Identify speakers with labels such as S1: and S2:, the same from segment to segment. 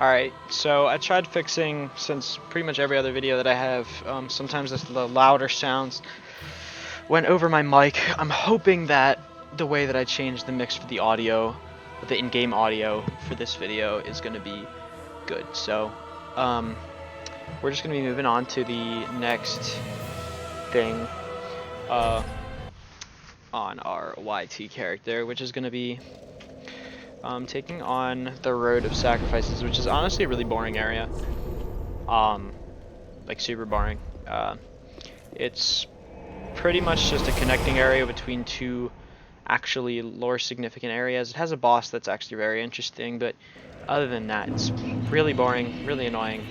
S1: Alright, so I tried fixing, since pretty much every other video that I have, sometimes the louder sounds went over my mic. I'm hoping that the way that I changed the mix for the audio, the in-game audio for this video is going to be good. So, we're just going to be moving on to the next thing on our YT character, which is going to be taking on the Road of Sacrifices, which is honestly a really boring area. Like super boring. It's pretty much just a connecting area between two actually lore significant areas. It has a boss that's actually very interesting, but other than that, it's really boring, really annoying,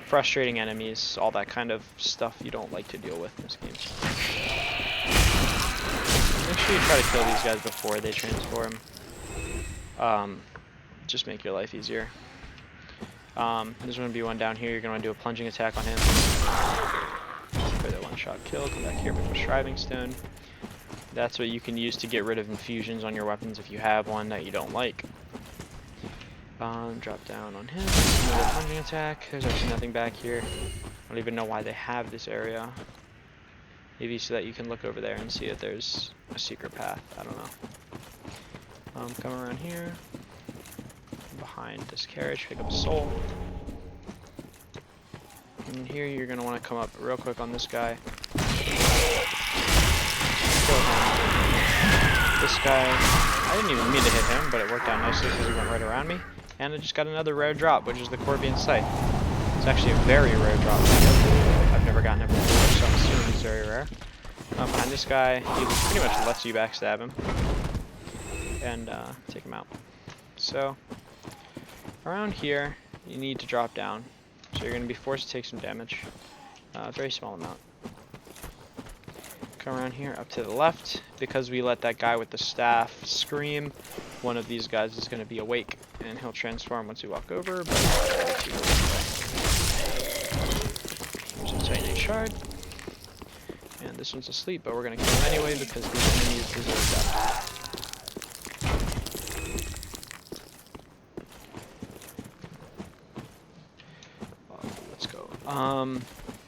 S1: frustrating enemies, all that kind of stuff you don't like to deal with in this game. Make sure you try to kill these guys before they transform. Just make your life easier. There's going to be one down here. You're going to want to do a plunging attack on him. For the one-shot kill, come back here with a Shriving Stone. That's what you can use to get rid of infusions on your weapons if you have one that you don't like. Drop down on him. Another plunging attack. There's actually nothing back here. I don't even know why they have this area. Maybe so that you can look over there and see if there's a secret path. I don't know. Come around here. Behind this carriage, pick up a soul. And here you're going to want to come up real quick on this guy. Kill him. This guy, I didn't even mean to hit him, but it worked out nicely because he went right around me. And I just got another rare drop, which is the Corbian Sight. It's actually a very rare drop. I've never gotten it before, so I'm assuming it's very rare. Behind this guy, he pretty much lets you backstab him. And take him out. So, around here, you need to drop down. So you're going to be forced to take some damage. A very small amount. Come around here, up to the left. Because we let that guy with the staff scream, one of these guys is going to be awake. And he'll transform once we walk over. But here's a Titanite Shard. And this one's asleep, but we're going to kill him anyway because these enemies deserve death.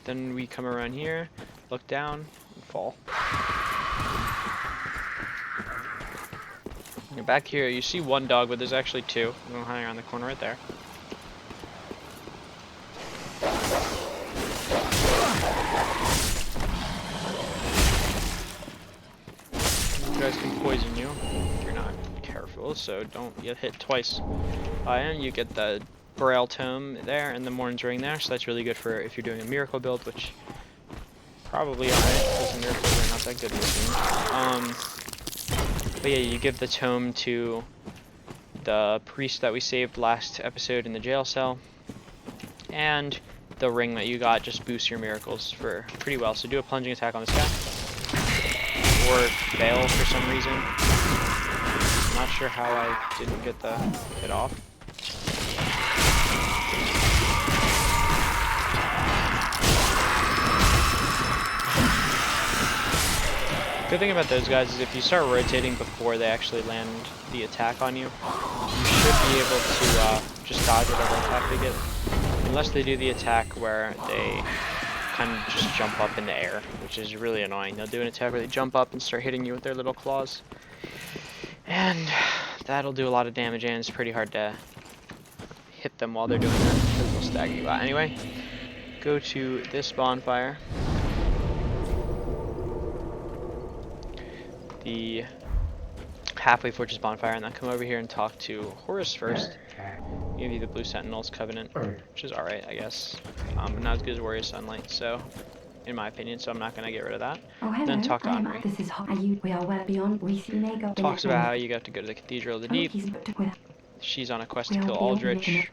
S1: Then we come around here, look down, and fall. And back here, you see one dog, but there's actually two. I'm going to hide around the corner right there. These guys can poison you if you're not careful, so don't get hit twice. And you get the Braille Tome there and the Morn's Ring there, so that's really good for if you're doing a miracle build, which probably alright, because the miracles are not that good in this game. But yeah, you give the tome to the priest that we saved last episode in the jail cell, and the ring that you got just boosts your miracles for pretty well. So do a plunging attack on this guy, or fail for some reason. I'm not sure how I didn't get the hit off. Good thing about those guys is if you start rotating before they actually land the attack on you, you should be able to just dodge whatever attack they get. Unless they do the attack where they kind of just jump up in the air, which is really annoying. They'll do an attack where they jump up and start hitting you with their little claws. And that'll do a lot of damage, and it's pretty hard to hit them while they're doing that because they'll stagger you out. Anyway, go to this bonfire. The Halfway Fortress bonfire, and then come over here and talk to Horus first. Give you the Blue Sentinel's Covenant, which is alright, I guess. But not as good as Warrior Sunlight, so in my opinion, so I'm not going to get rid of that.
S2: Oh, hello.
S1: Then talk to Henri.
S2: This is we are well beyond
S1: Talks about how you got to go to the Cathedral of the Deep. She's on a quest to kill Aldrich.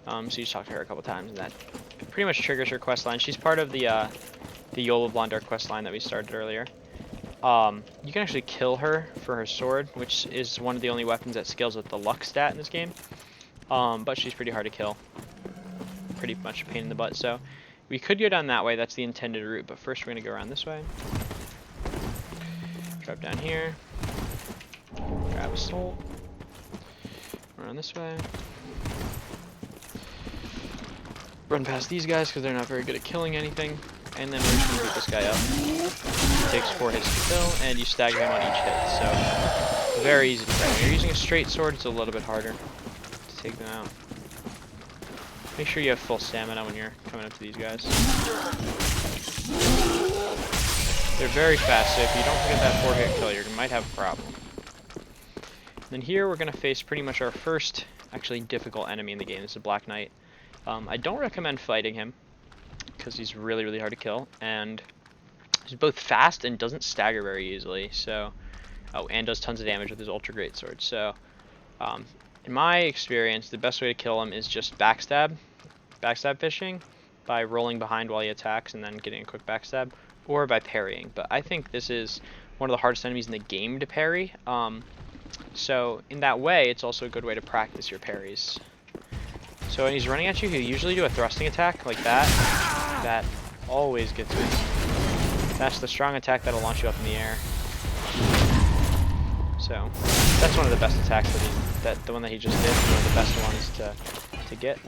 S1: So you just talk to her a couple times, and that pretty much triggers her quest line. She's part of the Yola Blondar quest line that we started earlier. You can actually kill her for her sword, which is one of the only weapons that scales with the luck stat in this game. But she's pretty hard to kill. Pretty much a pain in the butt, so we could go down that way. That's the intended route, but first we're going to go around this way. Drop down here. Grab a soul. around this way. Run past these guys because they're not very good at killing anything. And then we're just going to beat this guy up. It takes 4 hits to kill, and you stagger him on each hit. So, very easy to play. When you're using a straight sword, it's a little bit harder to take them out. Make sure you have full stamina when you're coming up to these guys. They're very fast, so if you don't get that 4-hit kill, you might have a problem. And then here we're going to face pretty much our first, actually difficult enemy in the game. This is a Black Knight. I don't recommend fighting him, because he's really, really hard to kill, and he's both fast and doesn't stagger very easily, so, oh, and does tons of damage with his ultra great sword. So, in my experience, the best way to kill him is just backstab fishing, by rolling behind while he attacks and then getting a quick backstab, or by parrying. But I think this is one of the hardest enemies in the game to parry, so in that way, it's also a good way to practice your parries. So when he's running at you, he'll usually do a thrusting attack like that. That always gets me. That's the strong attack that'll launch you up in the air. So that's one of the best attacks the one that he just did, one of the best ones to get.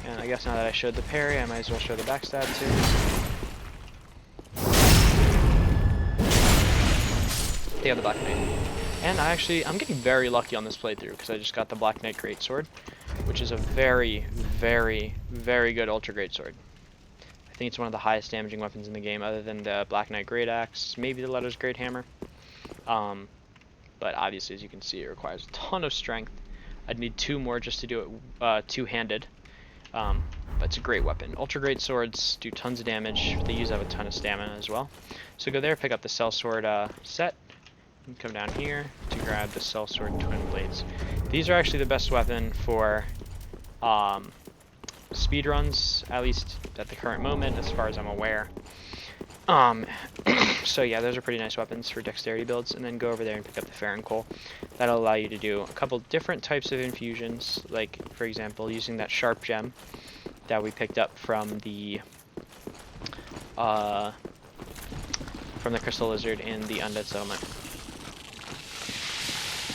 S1: And I guess now that I showed the parry, I might as well show the backstab too. They have the Black Knight. And I'm getting very lucky on this playthrough because I just got the Black Knight Greatsword, which is a very, very, very good Ultra Greatsword. I think it's one of the highest damaging weapons in the game, other than the Black Knight Great Axe, maybe the Letter's Great Hammer. But obviously, as you can see, it requires a ton of strength. I'd need 2 more just to do it two-handed. But it's a great weapon. Ultra Great Swords do tons of damage. They use up a ton of stamina as well. So go there, pick up the Sellsword set. And come down here to grab the Sellsword Twin Blades. These are actually the best weapon for speedruns, at least at the current moment, as far as I'm aware. So yeah, those are pretty nice weapons for dexterity builds. And then go over there and pick up the Farron Coal. That'll allow you to do a couple different types of infusions, like for example, using that sharp gem that we picked up from the Crystal Lizard in the Undead Settlement.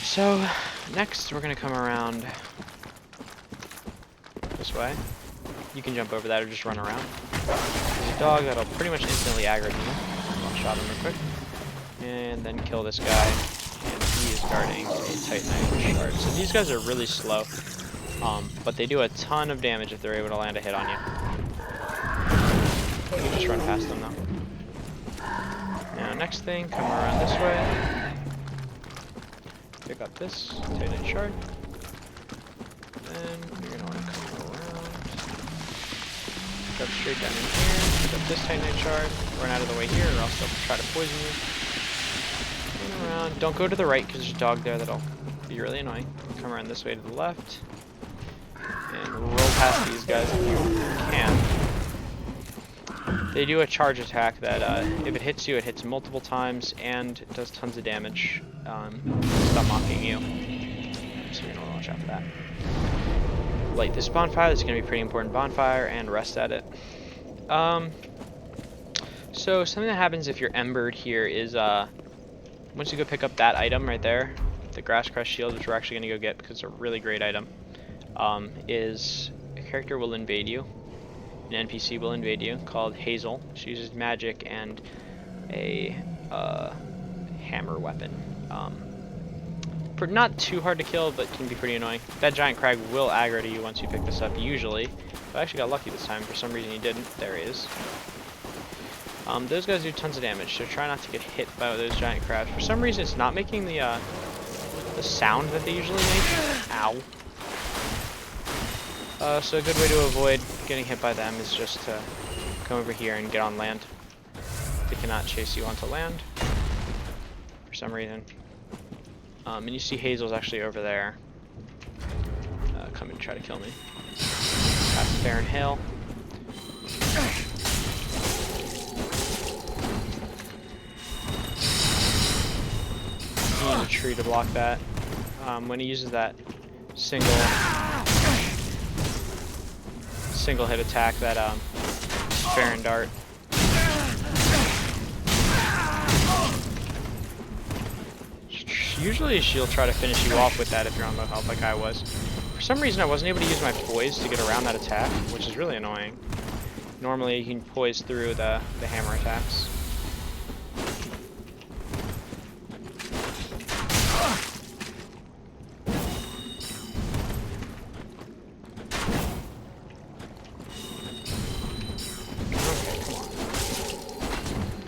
S1: So, next we're going to come around this way. You can jump over that or just run around. There's a dog that'll pretty much instantly aggro you. I'll shot him real quick. And then kill this guy. And he is guarding a Titanite shard. So these guys are really slow. But they do a ton of damage if they're able to land a hit on you. You can just run past them though. Now next thing, come around this way. Pick up this Titanite shard. Then you're gonna want to come around. Jump straight down in here. Pick up this Titanite shard. Run out of the way here, or else they'll try to poison you. Run around. Don't go to the right because there's a dog there that'll be really annoying. Come around this way to the left. And roll past these guys if you can. They do a charge attack that if it hits you, it hits multiple times and it does tons of damage. Stop mocking you. So you're gonna watch out for that. Light this bonfire. This is gonna be a pretty important bonfire, and rest at it. So something that happens if you're embered here is once you go pick up that item right there, the Grass Crest Shield, which we're actually gonna go get because it's a really great item, is a character will invade you. An NPC will invade you called Hazel. She uses magic and a hammer weapon. Not too hard to kill, but can be pretty annoying. That giant crag will aggro to you once you pick this up, usually. But I actually got lucky this time. For some reason he didn't. There he is. Those guys do tons of damage, so try not to get hit by those giant crabs. For some reason it's not making the sound that they usually make. Ow. So a good way to avoid getting hit by them is just to come over here and get on land. They cannot chase you onto land for some reason. And you see Hazel's actually over there. Come and try to kill me. Past Baron Hill. He needs a tree to block that. When he uses that single hit attack, that Baron Dart. Usually she'll try to finish you off with that if you're on low health like I was. For some reason I wasn't able to use my poise to get around that attack, which is really annoying. Normally you can poise through the hammer attacks.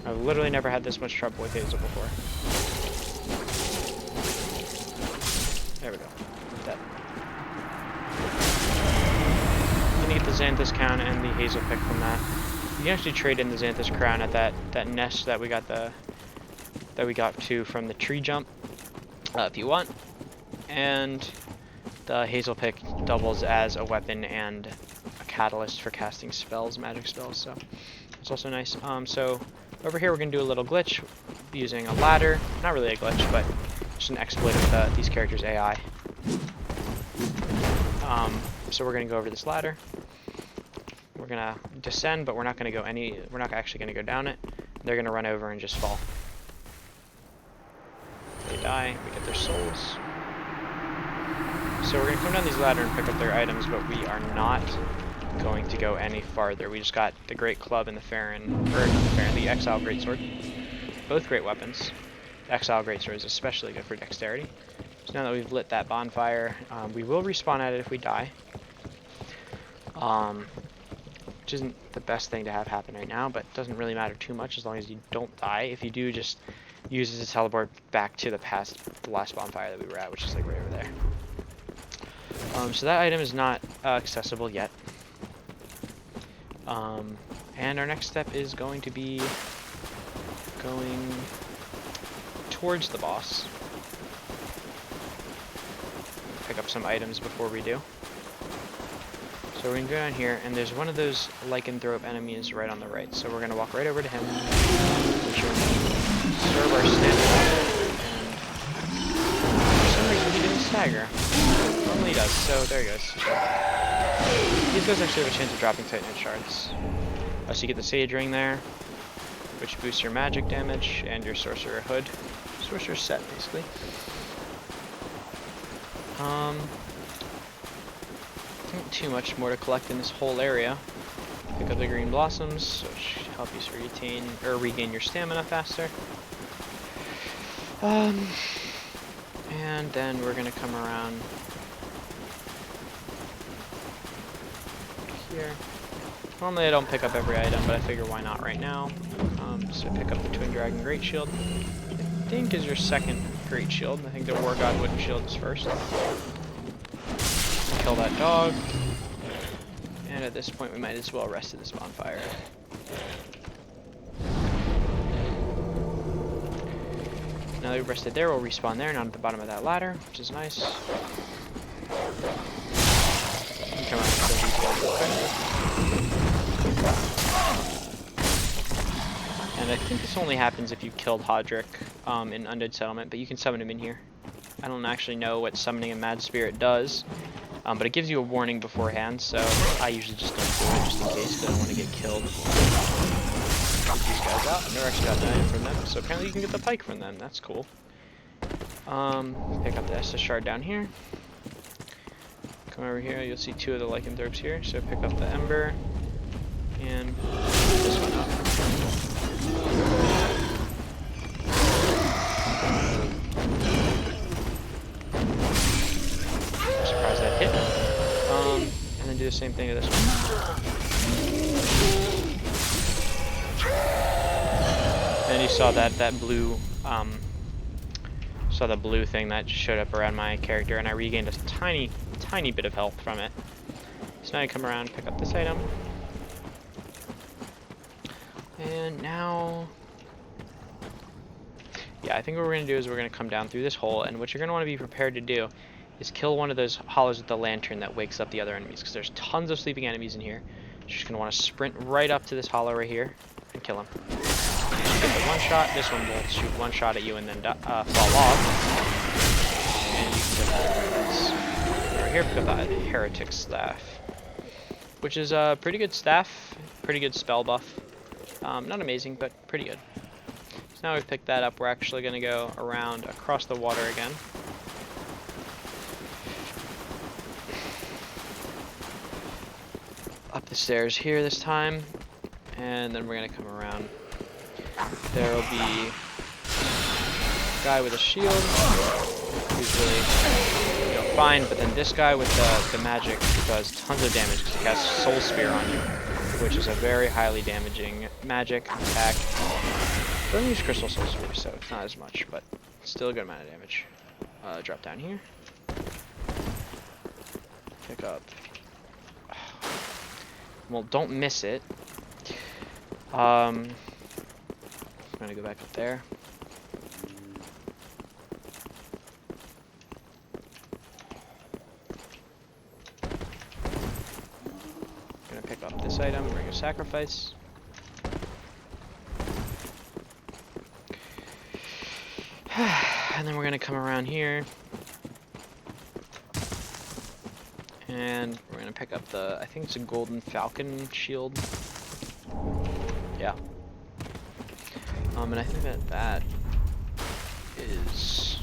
S1: I've literally never had this much trouble with Hazel before. There we go. Dead. I'm gonna get the Xanthus crown and the Hazel pick from that. You can actually trade in the Xanthus crown at that nest that we got to from the tree jump, if you want. And the Hazel pick doubles as a weapon and a catalyst for casting spells, magic spells. So it's also nice. So over here we're going to do a little glitch using a ladder. Not really a glitch, but just an exploit of these characters' AI. So we're going to go over this ladder. We're going to descend, but we're not actually going to go down it. They're going to run over and just fall. They die, we get their souls. So we're going to come down these ladders and pick up their items, but we are not going to go any farther. We just got the Great Club and the the Exile Greatsword. Both great weapons. The Exile Greatsword is especially good for dexterity. So now that we've lit that bonfire, we will respawn at it if we die. Which isn't the best thing to have happen right now, but doesn't really matter too much as long as you don't die. If you do, just use it to teleport back to the last bonfire that we were at, which is like right over there. So that item is not accessible yet. And our next step is going to be going towards the boss. Pick up some items before we do. So we're going to go down here, and there's one of those lycanthrope enemies right on the right. So we're going to walk right over to him, serve our stamina, and for some reason he didn't stagger. Normally he does, so there he goes. These guys actually have a chance of dropping Titanite shards. So you get the Sage Ring there, which boosts your magic damage, and your Sorcerer Hood. Sorcerer set, basically. Not too much more to collect in this whole area. Pick up the green blossoms, which help you regain your stamina faster. And then we're gonna come around here. Normally I don't pick up every item, but I figure why not right now. So pick up the Twin Dragon Great Shield. I think is your second Great Shield. I think the War God Wooden Shield is first. Kill that dog. And at this point we might as well rest at this bonfire. Now that we've rested there, we'll respawn there, not at the bottom of that ladder, which is nice. Come around and kill these guys real quick. And I think this only happens if you killed Hodrick in Undead Settlement, but you can summon him in here. I don't actually know what summoning a Mad Spirit does, but it gives you a warning beforehand, so I usually just don't do it just in case, because I don't want to get killed. Get these guys out. I've never actually got an item from them, so apparently you can get the pike from them. That's cool. Pick up the Estus Shard down here. Come over here, you'll see two of the lycanthropes here, so pick up the Ember, and this one up. I'm surprised that hit. And then do the same thing to this one. And you saw that blue, saw the blue thing that showed up around my character, and I regained a tiny bit of health from it. So now I come around, pick up this item. And now, yeah, I think what we're going to do is we're going to come down through this hole, and what you're going to want to be prepared to do is kill one of those hollows with the lantern that wakes up the other enemies, because there's tons of sleeping enemies in here. You're just going to want to sprint right up to this hollow right here and kill him. Get the one shot. This one will shoot one shot at you and then fall off. And you can get the over here, pick up that Heretic Staff, which is a pretty good staff, pretty good spell buff. Not amazing, but pretty good. now we've picked that up, we're actually going to go around across the water again. Up the stairs here this time, and then we're going to come around. There will be a guy with a shield, who's really, you know, fine, but then this guy with the magic does tons of damage because he casts Soul Spear on you, which is a very highly damaging magic attack. Don't use Crystal Soul Spear, so it's not as much, but still a good amount of damage. Drop down here. Pick up. Well, don't miss it. I'm gonna go back up there. Gonna pick up this item, bring a sacrifice. And then we're gonna come around here. And we're gonna pick up the, I think it's a golden falcon shield. Yeah. And I think that is,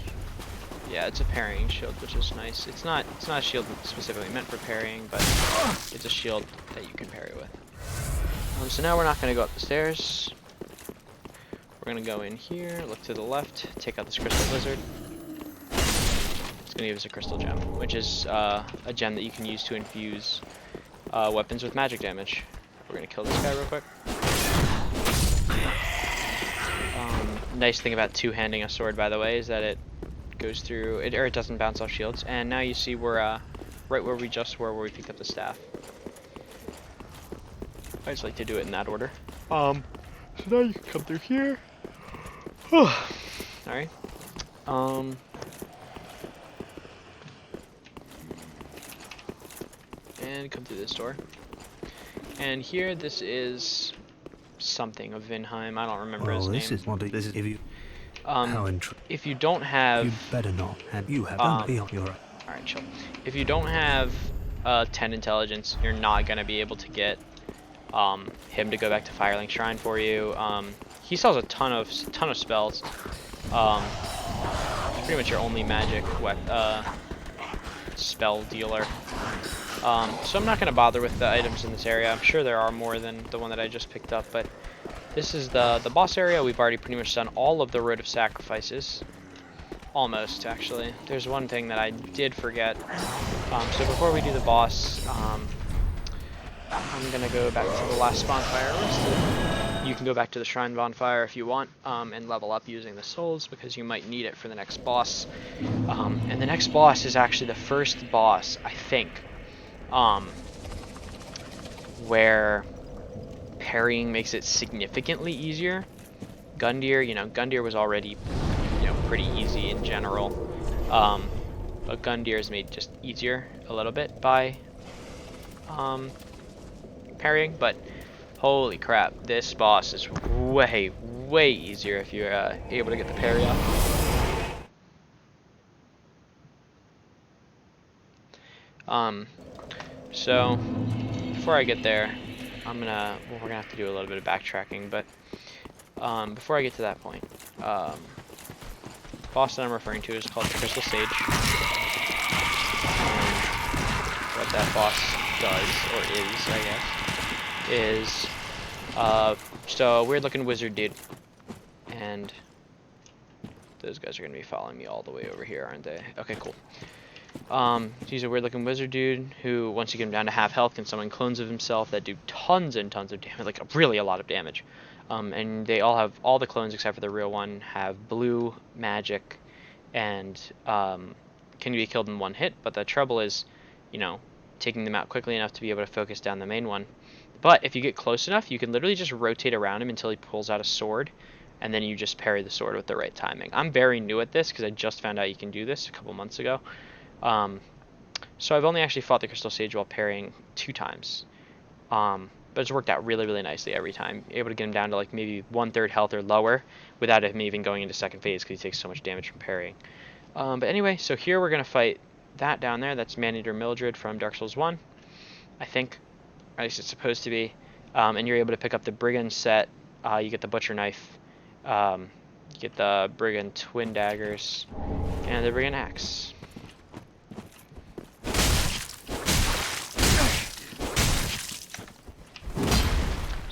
S1: yeah, it's a parrying shield, which is nice. It's not a shield specifically meant for parrying, but it's a shield that you can parry with. So now we're not gonna go up the stairs. We're gonna go in here, look to the left, take out this crystal lizard. It's gonna give us a crystal gem, which is a gem that you can use to infuse weapons with magic damage. We're gonna kill this guy real quick. Nice thing about two-handing a sword, by the way, is that it goes through, or it doesn't bounce off shields. And now you see we're right where we just were, where we picked up the staff. I just like to do it in that order. So now you can come through here. Alright. And come through this door. And here, this is something of Vinheim. I don't remember his name.
S3: This is if you.
S1: If you don't have,
S3: you better not. And you have only on your.
S1: Alright, chill. If you don't have 10 intelligence, you're not gonna be able to get him to go back to Firelink Shrine for you. He sells a ton of spells. Pretty much your only magic spell dealer. So I'm not going to bother with the items in this area. I'm sure there are more than the one that I just picked up, but this is the boss area. We've already pretty much done all of the Road of Sacrifices. Almost, actually. There's one thing that I did forget. So before we do the boss, I'm going to go back to the last bonfire listed. You can go back to the Shrine Bonfire if you want, and level up using the souls, because you might need it for the next boss. And the next boss is actually the first boss, I think, where parrying makes it significantly easier. Gundyr was already, pretty easy in general. But Gundyr is made just easier a little bit by parrying, but holy crap, this boss is way easier if you're able to get the parry off. So before I get there, we're gonna have to do a little bit of backtracking, but before I get to that point, the boss that I'm referring to is called the Crystal Sage. What that boss does, or is, I guess, is just a weird looking wizard dude, and those guys are gonna be following me all the way over here, aren't they? Okay, cool. He's a weird looking wizard dude who, once you get him down to half health, can summon clones of himself that do tons and tons of damage, like really a lot of damage. And they all have, all the clones except for the real one have blue magic and can be killed in one hit, but the trouble is, taking them out quickly enough to be able to focus down the main one. But if you get close enough, you can literally just rotate around him until he pulls out a sword, and then you just parry the sword with the right timing. I'm very new at this because I just found out you can do this a couple months ago. So I've only actually fought the Crystal Sage while parrying 2 times. But it's worked out really nicely every time. Able to get him down to like maybe 1/3 health or lower without him even going into second phase because he takes so much damage from parrying. But anyway, so here we're going to fight that down there. That's Maneater Mildred from Dark Souls 1, I think. At least it's supposed to be. And you're able to pick up the Brigand set. You get the Butcher Knife. Get the Brigand Twin Daggers and the Brigand Axe.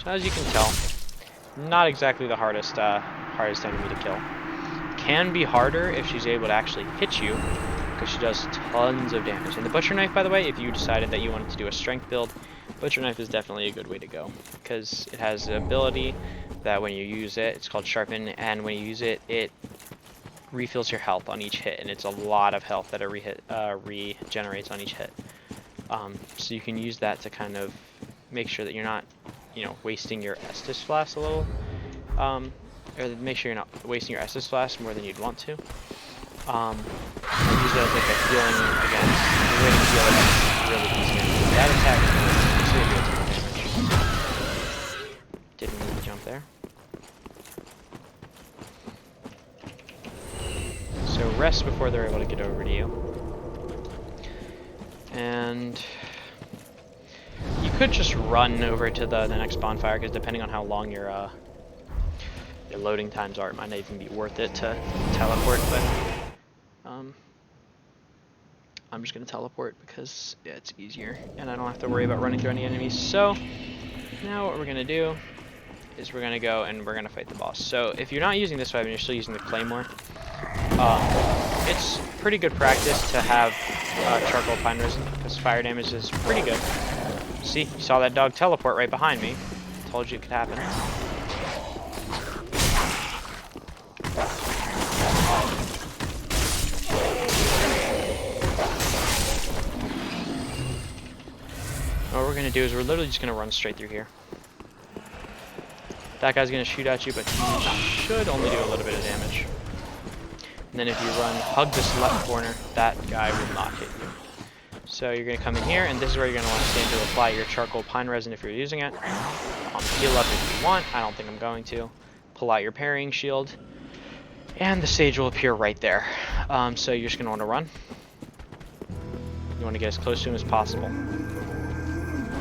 S1: So as you can tell, not exactly the hardest enemy to kill. Can be harder if she's able to actually hit you, because she does tons of damage. And the Butcher Knife, by the way, if you decided that you wanted to do a strength build, Butcher Knife is definitely a good way to go, because it has the ability that when you use it, it's called Sharpen, and when you use it, it refills your health on each hit, and it's a lot of health that it regenerates on each hit. So you can use that to kind of make sure that you're not, you know, wasting your Estus Flask a little, or make sure you're not wasting your Estus Flask more than you'd want to. And use it as like a healing against, a way to heal against really easy enemies. That attack is really good damage. Didn't need to jump there. So rest before they're able to get over to you. And you could just run over to the next bonfire, because depending on how long your loading times are, it might not even be worth it to teleport, but I'm just going to teleport because yeah, it's easier, and I don't have to worry about running through any enemies. So now what we're going to do is we're going to go and we're going to fight the boss. So if you're not using this weapon, you're still using the Claymore. It's pretty good practice to have charcoal pine resin, because fire damage is pretty good. See, you saw that dog teleport right behind me. Told you it could happen. What we're gonna do is we're literally just gonna run straight through here. That guy's gonna shoot at you, but he should only do a little bit of damage. And then if you hug this left corner, that guy will not hit you. So you're gonna come in here, and this is where you're gonna want to stand to apply your charcoal pine resin if you're using it. Heal up if you want. I don't think I'm going to. Pull out your parrying shield, and the sage will appear right there. So you're just gonna want to run. You want to get as close to him as possible.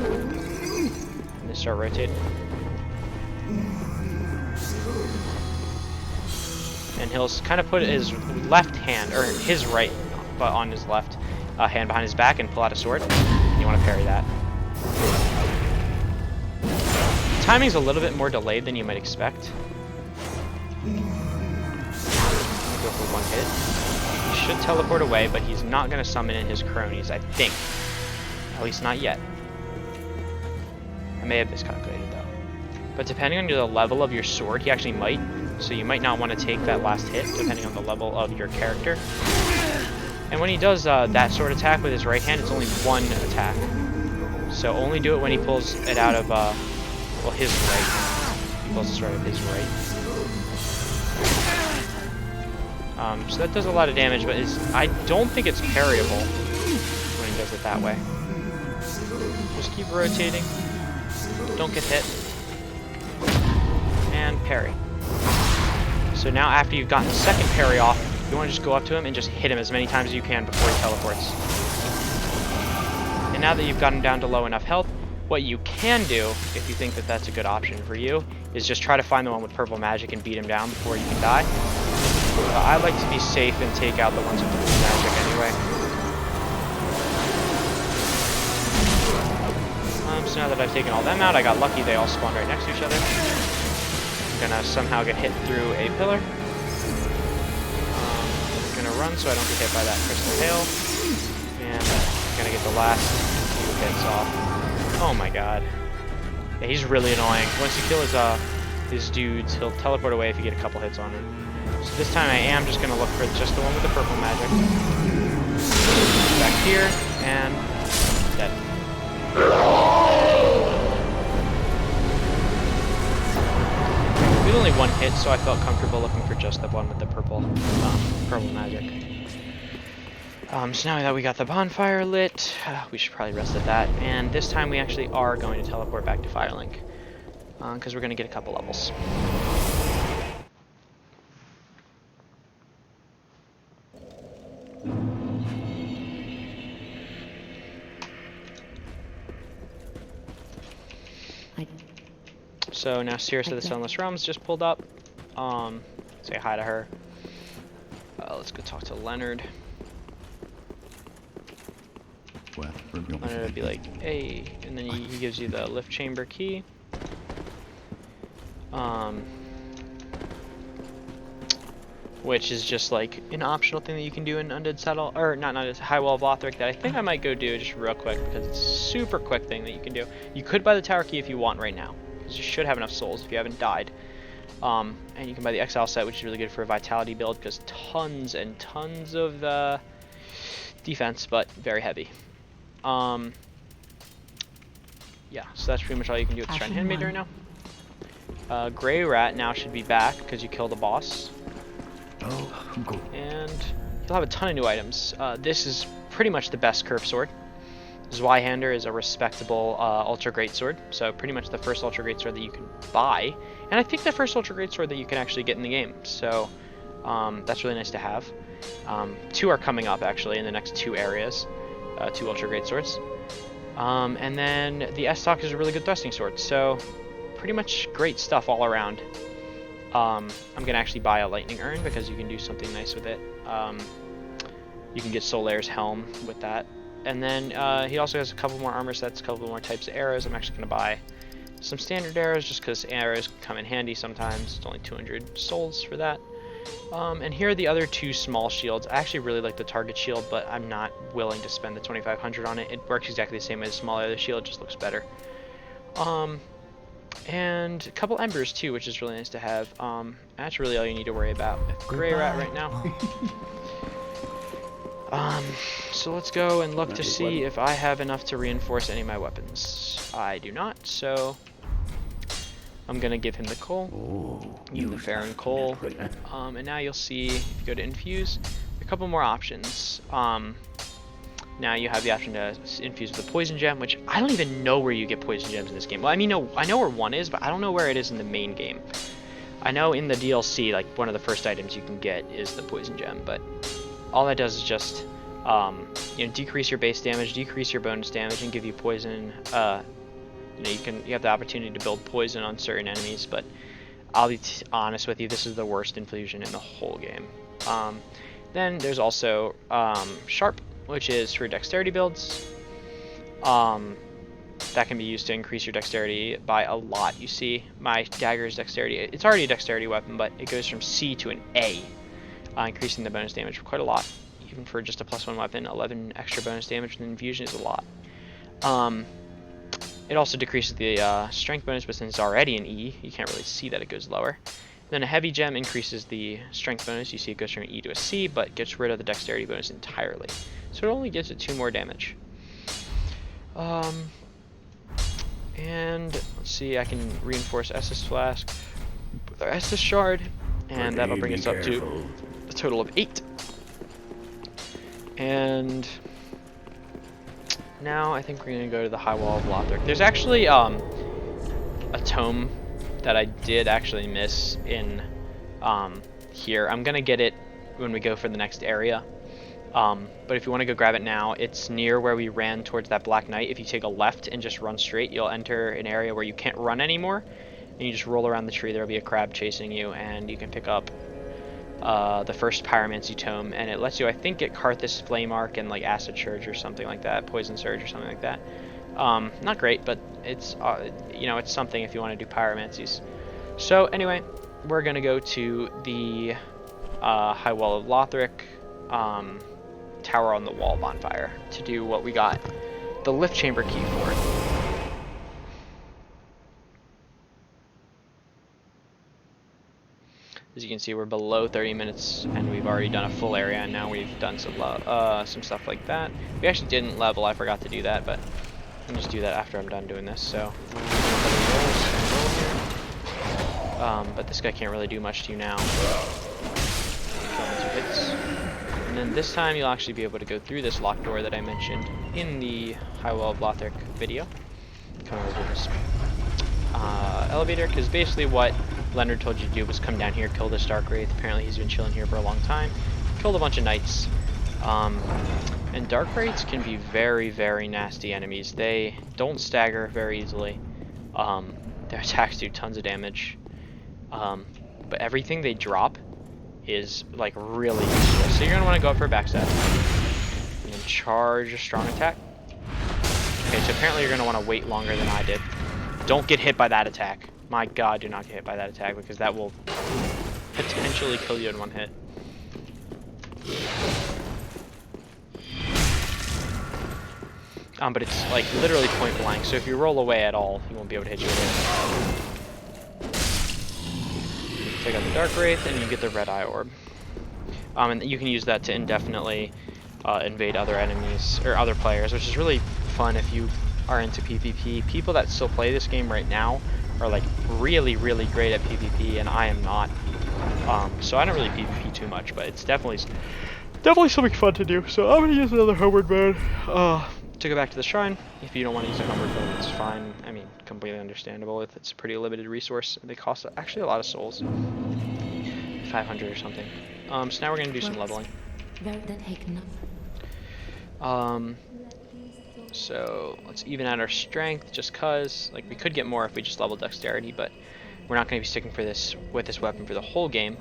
S1: And then start rotating. And he'll kind of put his left hand, or his right, but on his left hand behind his back and pull out a sword. And you want to parry that. The timing's a little bit more delayed than you might expect. Go for one hit. He should teleport away, but he's not going to summon in his cronies, I think. At least not yet. I may have miscalculated though. But depending on the level of your sword, he actually might. So you might not want to take that last hit, depending on the level of your character. And when he does that sword attack with his right hand, it's only one attack. So only do it when he pulls it out of, well, his right. He pulls the sword out of his right. So that does a lot of damage, but I don't think it's parryable when he does it that way. Just keep rotating. Don't get hit. And parry. So now after you've gotten the second parry off, you want to just go up to him and just hit him as many times as you can before he teleports. And now that you've gotten down to low enough health, what you can do, if you think that that's a good option for you, is just try to find the one with purple magic and beat him down before you can die. I like to be safe and take out the ones with purple magic anyway. So now that I've taken all them out, I got lucky they all spawned right next to each other. I'm gonna somehow get hit through a pillar. I'm gonna run so I don't get hit by that crystal hail. And I'm gonna get the last few hits off. Oh my god. Yeah, he's really annoying. Once you kill his dudes, he'll teleport away if you get a couple hits on him. So this time I am just gonna look for just the one with the purple magic. Back here, and dead. With only one hit, so I felt comfortable looking for just the one with the purple magic. So now that we got the bonfire lit, we should probably rest at that. And this time we actually are going to teleport back to Firelink, because we're going to get a couple levels. So now Seers of the Sunless Realms just pulled up. say hi to her. Let's go talk to Leonard. Leonard would be like, hey, and then he gives you the lift chamber key. Which is just like an optional thing that you can do in Undead Settle, or not Undead, High Wall of Lothric, that I think I might go do just real quick because it's a super quick thing that you can do. You could buy the tower key if you want right now, because you should have enough souls if you haven't died. And you can buy the Exile set, which is really good for a Vitality build because tons and tons of defense, but very heavy. Yeah, so that's pretty much all you can do with the Shrine Handmaid right now. Grey Rat now should be back because you killed a boss.
S3: Oh, good.
S1: And you'll have a ton of new items. This is pretty much the best curve sword. Zweihander is a respectable ultra great sword, so pretty much the first ultra great sword that you can buy, and I think the first ultra great sword that you can actually get in the game. So that's really nice to have. 2 are coming up actually in the next 2 areas, 2 ultra great swords. And then the S-Stock is a really good thrusting sword, so pretty much great stuff all around. I'm gonna actually buy a lightning urn because you can do something nice with it. You can get Solaire's helm with that, and then he also has a couple more armor sets, a couple more types of arrows. I'm actually gonna buy some standard arrows just because arrows come in handy sometimes. It's only 200 souls for that. And here are the other 2 small shields. I actually really like the target shield, but I'm not willing to spend the 2,500 on it. It works exactly the same as the small other shield, just looks better. And a couple embers too, which is really nice to have. That's really all you need to worry about with Grey Rat right now. So let's go and look to see if I have enough to reinforce any of my weapons. I do not, so I'm gonna give him the coal, give the Farron coal, and now you'll see if you go to infuse, a couple more options. Now you have the option to infuse with a poison gem, which I don't even know where you get poison gems in this game. Well, I mean, I know where one is, but I don't know where it is in the main game. I know in the DLC, like one of the first items you can get is the poison gem, but all that does is just decrease your base damage, decrease your bonus damage, and give you poison. You have the opportunity to build poison on certain enemies, but I'll be honest with you, this is the worst infusion in the whole game. Then there's also Sharp, which is for dexterity builds. That can be used to increase your dexterity by a lot. You see, my dagger's dexterity, it's already a dexterity weapon, but it goes from C to an A, increasing the bonus damage quite a lot. Even for just a +1 weapon, 11 extra bonus damage with infusion is a lot. It also decreases the strength bonus, but since it's already an E, you can't really see that it goes lower. Then a heavy gem increases the strength bonus. You see it goes from an E to a C, but gets rid of the dexterity bonus entirely. So it only gives it 2 more damage. And let's see, I can reinforce Estus Flask with our Estus Shard, and that'll bring us up to a total of 8. And now I think we're gonna go to the High Wall of Lothric. There's actually a tome that I did actually miss in here. I'm gonna get it when we go for the next area. But if you want to go grab it now, it's near where we ran towards that Black Knight. If you take a left and just run straight, you'll enter an area where you can't run anymore, and you just roll around the tree. There'll be a crab chasing you, and you can pick up the first Pyromancy tome, and it lets you, I think, get Karthus Flame Arc and like Acid Surge or something like that, Poison Surge or something like that. Not great, but it's it's something if you want to do Pyromancies. So anyway, we're gonna go to the High Wall of Lothric. Tower on the Wall bonfire to do what we got the lift chamber key for. As you can see, we're below 30 minutes and we've already done a full area, and now we've done some stuff like that. We actually didn't level, I forgot to do that, but I'll just do that after I'm done doing this. So but this guy can't really do much to you now. Kill him with 2 hits. And then this time you'll actually be able to go through this locked door that I mentioned in the High Wall of Lothric video. Come over this elevator, because basically what Leonard told you to do was come down here, kill this Dark Wraith. Apparently he's been chilling here for a long time. Killed a bunch of knights. And Dark Wraiths can be very, very nasty enemies. They don't stagger very easily. Their attacks do tons of damage. But everything they drop is like really useful. So you're gonna want to go up for a backstab and then charge a strong attack. Okay, so apparently you're gonna want to wait longer than I did. Don't get hit by that attack. My God, do not get hit by that attack because that will potentially kill you in one hit. But it's like literally point blank, so if you roll away at all, he won't be able to hit you again. Take out the Dark Wraith, and you get the Red Eye Orb. And you can use that to indefinitely invade other enemies, or other players, which is really fun if you are into PvP. People that still play this game right now are like really, really great at PvP, and I am not. So I don't really PvP too much, but it's definitely something fun to do. So I'm gonna use another homeward mode to go back to the shrine. If you don't want to use a homeward mode, it's fine. I mean, completely understandable. If it's a pretty limited resource, they cost actually a lot of souls, 500 or something. So now we're gonna do some leveling. So let's even out our strength, just cause like we could get more if we just leveled dexterity, but we're not going to be sticking with this weapon for the whole game.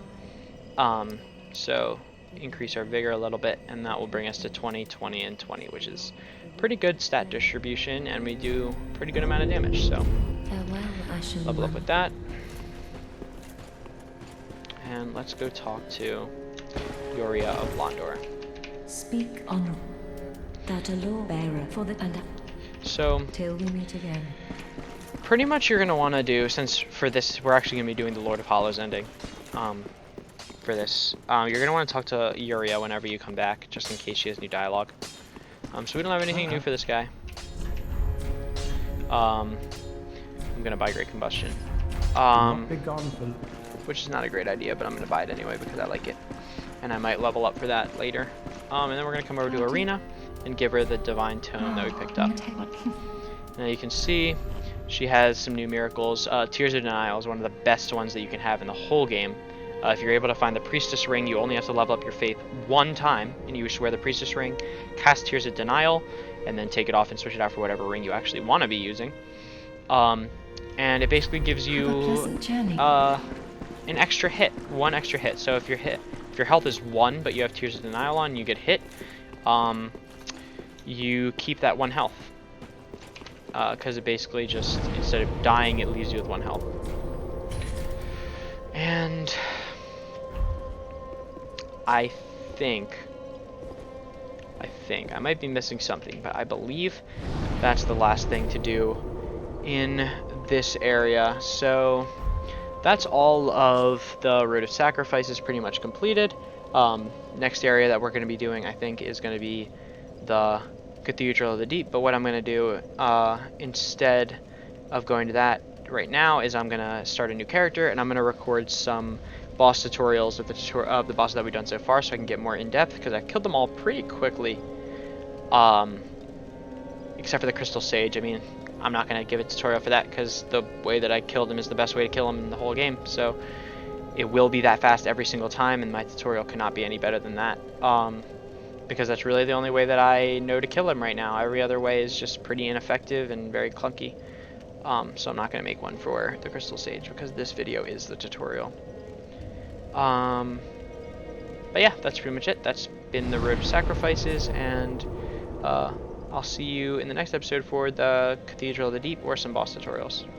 S1: So increase our vigor a little bit, and that will bring us to 20, 20, and 20, which is pretty good stat distribution, and we do a pretty good amount of damage. So level up with that, and let's go talk to Yoria of Londor.
S4: Speak on that a law bearer for the
S1: So
S4: till we meet again.
S1: Pretty much you're going to want to do, since for this we're actually going to be doing the Lord of Hollows ending for this, you're going to want to talk to Yuria whenever you come back, just in case she has new dialogue. So we don't have anything new for this guy. I'm going to buy Great Combustion, which is not a great idea, but I'm going to buy it anyway because I like it, and I might level up for that later. And then we're going to come over to Arena and give her the Divine Tome that we picked up. Now you can see she has some new miracles. Tears of Denial is one of the best ones that you can have in the whole game. If you're able to find the Priestess Ring, you only have to level up your faith one time, and you just wear the Priestess Ring, cast Tears of Denial, and then take it off and switch it out for whatever ring you actually want to be using. And it basically gives you an extra hit, one extra hit. So if your health is 1, but you have Tears of Denial on, you get hit, you keep that 1 health. Because it basically just, instead of dying, it leaves you with 1 health. And I think I might be missing something, but I believe that's the last thing to do in this area. So that's all of the Road of Sacrifices pretty much completed. Next area that we're going to be doing, I think, is going to be the Cathedral of the Deep, but what I'm going to do instead of going to that right now is I'm going to start a new character, and I'm going to record some boss tutorials of the bosses that we've done so far, so I can get more in depth, because I killed them all pretty quickly, except for the Crystal Sage. I mean, I'm not going to give a tutorial for that because the way that I killed him is the best way to kill him in the whole game, so it will be that fast every single time, and my tutorial cannot be any better than that. Because that's really the only way that I know to kill him right now. Every other way is just pretty ineffective and very clunky. So I'm not going to make one for the Crystal Sage because this video is the tutorial. But yeah, that's pretty much it. That's been the Road to Sacrifices, and I'll see you in the next episode for the Cathedral of the Deep or some boss tutorials.